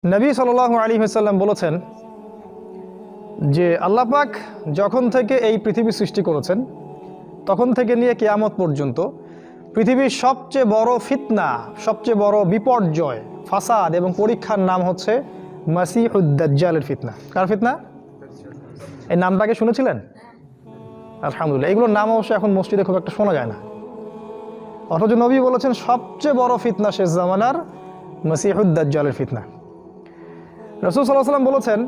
নবী সাল্লাল্লাহু আলাইহি ওয়াসাল্লাম বলেছেন যে আল্লাহ পাক যখন থেকে এই পৃথিবী সৃষ্টি করেছেন তখন থেকে নিয়ে কিয়ামত পর্যন্ত পৃথিবীর সবচেয়ে বড় ফিতনা, সবচেয়ে বড় বিপর্যয়, ফাসাদ এবং পরীক্ষার নাম হচ্ছে মাসিহুদ দাজ্জালের ফিতনা। কার ফিতনা? এই নামটাকে শুনেছিলেন? আলহামদুলিল্লাহ। এগুলোর নাম অবশ্য এখন মসজিদে খুব একটা শোনা যায় না, অথচ নবী বলেছেন সবচেয়ে বড় ফিতনা শেষ জামানার মাসিহুদ দাজ্জালের ফিতনা। রাসূল সাল্লাল্লাহু আলাইহি ওয়াসাল্লাম বলেছেন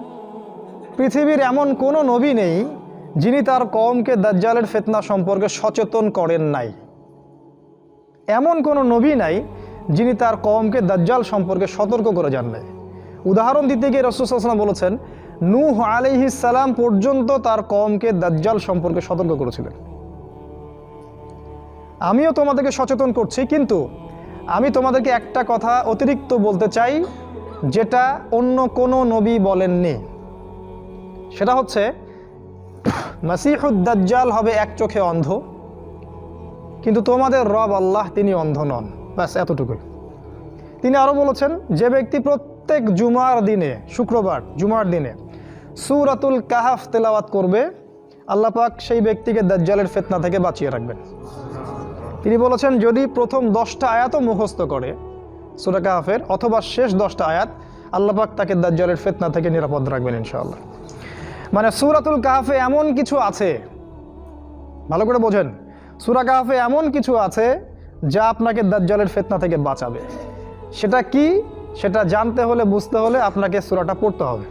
পৃথিবীর এমন কোনো নবী নেই যিনি তার কওমকে দাজ্জালের ফিতনা সম্পর্কে সচেতন করেন নাই। এমন কোনো নবী নাই যিনি তার কওমকে দাজ্জাল সম্পর্কে সতর্ক করে যান নাই। উদাহরণ দিতে গিয়ে রাসূল সাল্লাল্লাহু আলাইহি ওয়াসাল্লাম বলেছেন নূহ আলাইহিস সালাম পর্যন্ত তার কওমকে দাজ্জাল সম্পর্কে সতর্ক করেছিলেন। আমিও তোমাদেরকে সচেতন করছি, কিন্তু আমি তোমাদেরকে একটা কথা অতিরিক্ত বলতে চাই যেটা অন্য কোনো নবী বলেননি। সেটা হচ্ছে মাসিহুদ দাজ্জাল হবে এক চোখে অন্ধ, কিন্তু তোমাদের রব আল্লাহ তিনি অন্ধ নন। ব্যাস এতটুকুই। তিনি আরও বলেছেন যে ব্যক্তি প্রত্যেক জুমার দিনে, শুক্রবার জুমার দিনে সূরাতুল কাহাফ তেলাওয়াত করবে আল্লাহ পাক সেই ব্যক্তিকে দাজ্জালের ফিতনা থেকে বাঁচিয়ে রাখবেন। তিনি বলেছেন যদি প্রথম 10টা আয়াতও মুখস্থ করে সূরা কাহাফের অথবা শেষ 10টা আয়াত, আল্লাহ পাক তাকে দাজ্জালের ফিতনা থেকে নিরাপদ রাখবেন ইনশাআল্লাহ। মানে সূরাতুল কাহাফে এমন কিছু আছে, ভালো করে বোঝেন, সূরা কাহাফে এমন কিছু আছে যা আপনাকে দাজ্জালের ফিতনা থেকে বাঁচাবে। সেটা কি, সেটা জানতে হলে, বুঝতে হলে আপনাকে সূরাটা পড়তে হবে।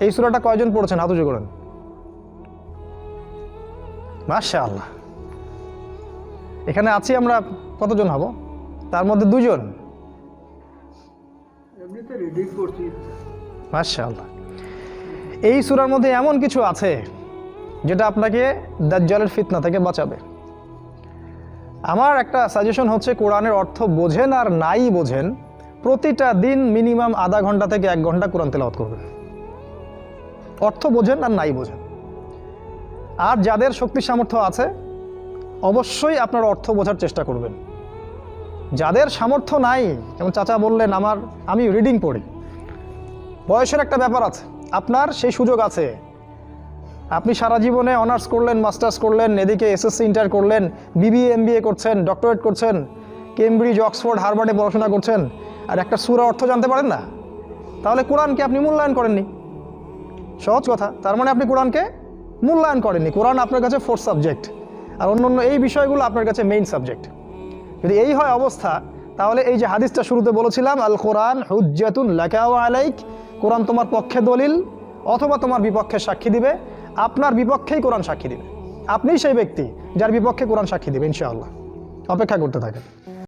এই সূরাটা কয়জন পড়েছেন? হাত উঁচু করেন। মাশাআল্লাহ। এখানে আছি আমরা কতজন হব? তার মধ্যে 2 জন। মাশাআল্লাহ। এই সূরার মধ্যে এমন কিছু আছে যেটা আপনাকে দাজ্জালের ফিতনা থেকে বাঁচাবে। আমার একটা সাজেশন হচ্ছে কোরআনের অর্থ বোঝেন আর নাই বোঝেন, প্রতিটা দিন মিনিমাম আধা ঘন্টা থেকে 1 ঘন্টা কোরআন তেলাওয়াত করবেন। অর্থ বোঝেন আর নাই বোঝেন। আর যাদের শক্তি সামর্থ্য আছে অবশ্যই আপনার অর্থ বোঝার চেষ্টা করবেন। যাদের সামর্থ্য নাই, যেমন চাচা বললেন আমি রিডিং পড়ি, বয়সের একটা ব্যাপার আছে, আপনার সেই সুযোগ আছে। আপনি সারা জীবনে অনার্স করলেন, মাস্টার্স করলেন, এদিকে এসএসসি ইন্টার করলেন, বিবিএ এমবিএ করছেন, ডক্টরেট করছেন, কেমব্রিজ অক্সফোর্ড হার্ভার্ডে পড়াশোনা করছেন, আর একটা সূরা অর্থ জানতে পারেন না, তাহলে কোরআনকে আপনি মূল্যায়ন করেননি। সহজ কথা, তার মানে আপনি কোরআনকে মূল্যায়ন করেননি। কোরআন আপনার কাছে 4th সাবজেক্ট, আর অন্য এই বিষয়গুলো আপনার কাছে মেইন সাবজেক্ট। যদি এই হয় অবস্থা, তাহলে এই যে হাদিসটা শুরুতে বলেছিলাম আল কোরআন হুজ্জাতুন লাকা ওয়া আলাইক, কোরআন তোমার পক্ষে দলিল অথবা তোমার বিপক্ষে সাক্ষী দিবে। আপনার বিপক্ষেই কোরআন সাক্ষী দিবে। আপনিই সেই ব্যক্তি যার বিপক্ষে কোরআন সাক্ষী দিবে ইনশাআল্লাহ। অপেক্ষা করতে থাকেন।